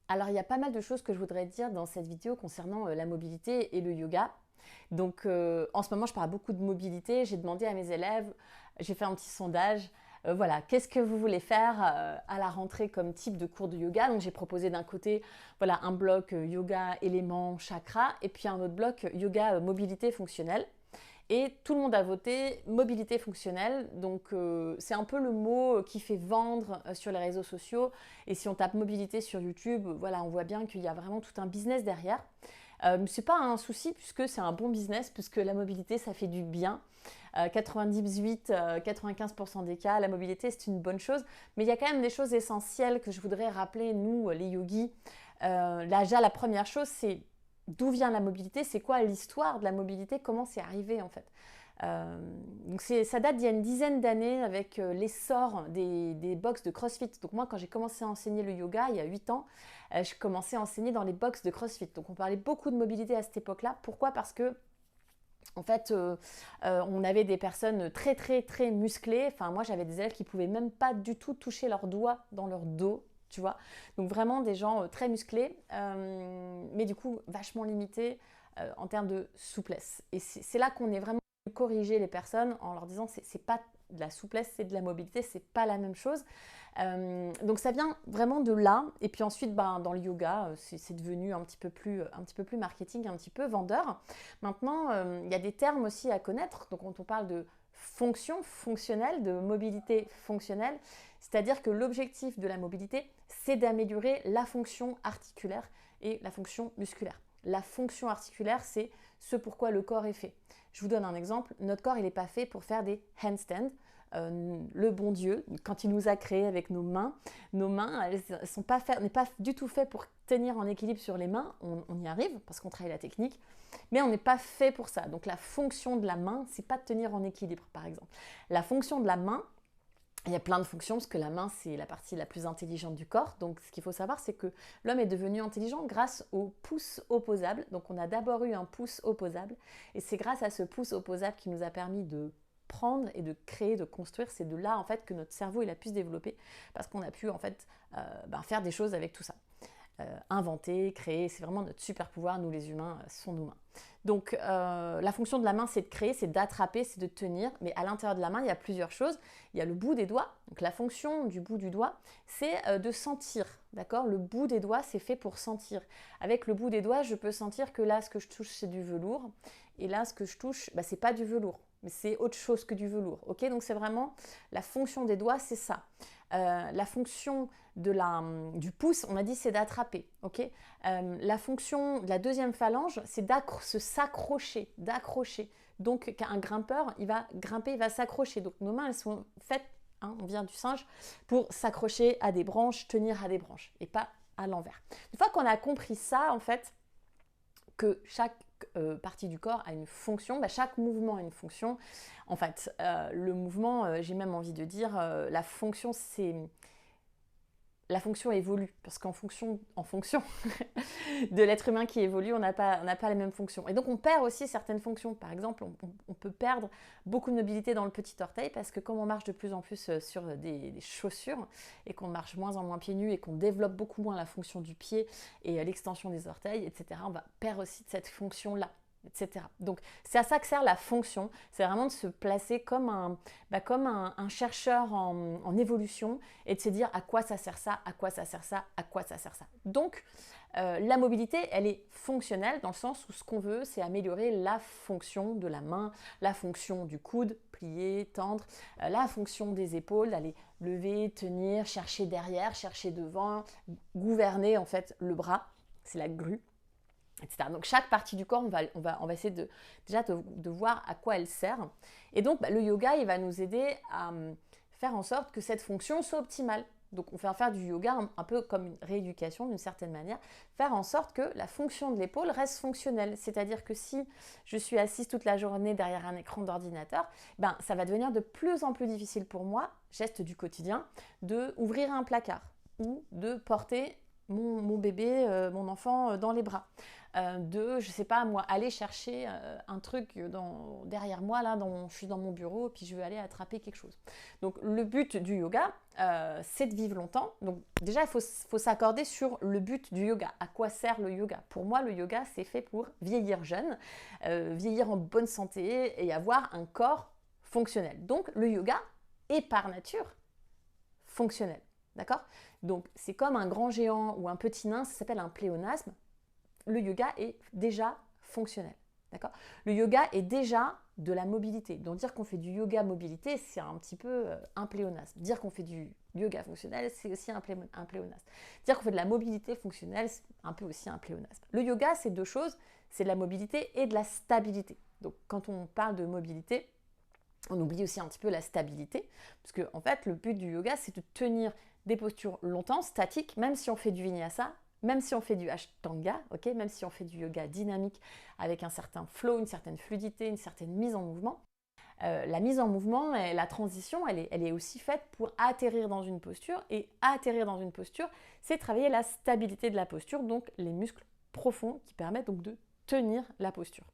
Alors, il y a pas mal de choses que je voudrais dire dans cette vidéo concernant la mobilité et le yoga. Donc, en ce moment, je parle beaucoup de mobilité. J'ai demandé à mes élèves, j'ai fait un petit sondage. Voilà, qu'est-ce que vous voulez faire à la rentrée comme type de cours de yoga? Donc, j'ai proposé d'un côté, voilà, un bloc yoga, éléments, chakra, et puis un autre bloc yoga, mobilité fonctionnelle. Et tout le monde a voté mobilité fonctionnelle. Donc c'est un peu le mot qui fait vendre sur les réseaux sociaux. Et si on tape mobilité sur YouTube, voilà, on voit bien qu'il y a vraiment tout un business derrière. C'est pas un souci puisque c'est un bon business, puisque la mobilité ça fait du bien. 98-95% des cas, la mobilité c'est une bonne chose. Mais il y a quand même des choses essentielles que je voudrais rappeler, nous les yogis. Là, déjà, la première chose, c'est d'où vient la mobilité, c'est quoi l'histoire de la mobilité, comment c'est arrivé en fait. Donc ça date d'il y a une dizaine d'années avec l'essor des box de CrossFit. Donc moi, quand j'ai commencé à enseigner le yoga il y a 8 ans, je commençais à enseigner dans les box de CrossFit. Donc on parlait beaucoup de mobilité à cette époque-là. Pourquoi? Parce que en fait, on avait des personnes très très très musclées. Enfin, moi, j'avais des élèves qui pouvaient même pas du tout toucher leurs doigts dans leur dos, tu vois. Donc vraiment des gens très musclés, mais du coup vachement limités en termes de souplesse. Et c'est là qu'on est vraiment corriger les personnes en leur disant c'est pas de la souplesse, c'est de la mobilité, c'est pas la même chose. Donc ça vient vraiment de là. Et puis ensuite, ben, dans le yoga, c'est devenu un petit peu plus marketing, un petit peu vendeur. Maintenant, il y a des termes aussi à connaître. Donc quand on parle de fonction fonctionnelle, de mobilité fonctionnelle, c'est-à-dire que l'objectif de la mobilité, c'est d'améliorer la fonction articulaire et la fonction musculaire. La fonction articulaire, c'est ce pourquoi le corps est fait. Je vous donne un exemple. Notre corps, il n'est pas fait pour faire des handstands. Le bon Dieu, quand il nous a créés avec nos mains, elles sont pas fait, n'est pas du tout fait pour tenir en équilibre sur les mains. On y arrive parce qu'on travaille la technique, mais on n'est pas fait pour ça. Donc la fonction de la main, c'est pas de tenir en équilibre, par exemple. La fonction de la main, il y a plein de fonctions parce que la main, c'est la partie la plus intelligente du corps. Donc, ce qu'il faut savoir, c'est que l'homme est devenu intelligent grâce au pouce opposable. Donc, on a d'abord eu un pouce opposable. Et c'est grâce à ce pouce opposable qui nous a permis de prendre et de créer, de construire. C'est de là, en fait, que notre cerveau, il a pu se développer parce qu'on a pu, en fait, faire des choses avec tout ça. Inventer, créer, c'est vraiment notre super pouvoir, nous les humains, sont nos mains. Donc la fonction de la main, c'est de créer, c'est d'attraper, c'est de tenir, mais à l'intérieur de la main, il y a plusieurs choses. Il y a le bout des doigts, donc la fonction du bout du doigt, c'est de sentir, d'accord? Le bout des doigts, c'est fait pour sentir. Avec le bout des doigts, je peux sentir que là, ce que je touche, c'est du velours, et là, ce que je touche, bah, c'est pas du velours, mais c'est autre chose que du velours, ok? Donc c'est vraiment, la fonction des doigts, c'est ça. La fonction du pouce, on a dit c'est d'attraper, ok. La fonction de la deuxième phalange, c'est s'accrocher, d'accrocher. Donc un grimpeur, il va grimper, il va s'accrocher. Donc nos mains, elles sont faites, hein, on vient du singe, pour s'accrocher à des branches, tenir à des branches, et pas à l'envers. Une fois qu'on a compris ça, en fait, que chaque partie du corps a une fonction, bah, chaque mouvement a une fonction. En fait, le mouvement, j'ai même envie de dire, la fonction, c'est... La fonction évolue, parce qu'en fonction de l'être humain qui évolue, on n'a pas les mêmes fonctions. Et donc on perd aussi certaines fonctions. Par exemple, on peut perdre beaucoup de mobilité dans le petit orteil, parce que comme on marche de plus en plus sur des chaussures, et qu'on marche moins en moins pieds nus, et qu'on développe beaucoup moins la fonction du pied et l'extension des orteils, etc., on va perdre aussi de cette fonction-là, etc. Donc c'est à ça que sert la fonction, c'est vraiment de se placer comme un chercheur en évolution, et de se dire à quoi ça sert ça, à quoi ça sert ça, à quoi ça sert ça. Donc la mobilité, elle est fonctionnelle dans le sens où ce qu'on veut, c'est améliorer la fonction de la main, la fonction du coude, plier, tendre, la fonction des épaules, d'aller lever, tenir, chercher derrière, chercher devant, gouverner en fait le bras, c'est la grue, etc. Donc chaque partie du corps, on va essayer de voir à quoi elle sert. Et donc le yoga, il va nous aider à faire en sorte que cette fonction soit optimale. Donc on va faire du yoga un peu comme une rééducation d'une certaine manière, faire en sorte que la fonction de l'épaule reste fonctionnelle. C'est-à-dire que si je suis assise toute la journée derrière un écran d'ordinateur, ben, ça va devenir de plus en plus difficile pour moi, geste du quotidien, d'ouvrir un placard ou de porter mon bébé, mon enfant dans les bras. je sais pas moi, aller chercher un truc derrière moi, là, je suis dans mon bureau, puis je vais aller attraper quelque chose. Donc le but du yoga, c'est de vivre longtemps. Donc déjà, il faut s'accorder sur le but du yoga. À quoi sert le yoga? Pour moi, le yoga, c'est fait pour vieillir jeune, vieillir en bonne santé et avoir un corps fonctionnel. Donc le yoga est par nature fonctionnel. D'accord? Donc c'est comme un grand géant ou un petit nain, ça s'appelle un pléonasme. Le yoga est déjà fonctionnel. D'accord? Le yoga est déjà de la mobilité. Donc dire qu'on fait du yoga mobilité, c'est un petit peu un pléonasme. Dire qu'on fait du yoga fonctionnel, c'est aussi un pléonasme. Dire qu'on fait de la mobilité fonctionnelle, c'est un peu aussi un pléonasme. Le yoga, c'est deux choses, c'est de la mobilité et de la stabilité. Donc quand on parle de mobilité, on oublie aussi un petit peu la stabilité, parce que en fait, le but du yoga, c'est de tenir des postures longtemps, statiques, même si on fait du vinyasa, même si on fait du ashtanga, okay, même si on fait du yoga dynamique avec un certain flow, une certaine fluidité, une certaine mise en mouvement. La mise en mouvement et la transition, elle est aussi faite pour atterrir dans une posture. Et atterrir dans une posture, c'est travailler la stabilité de la posture, donc les muscles profonds qui permettent donc de tenir la posture.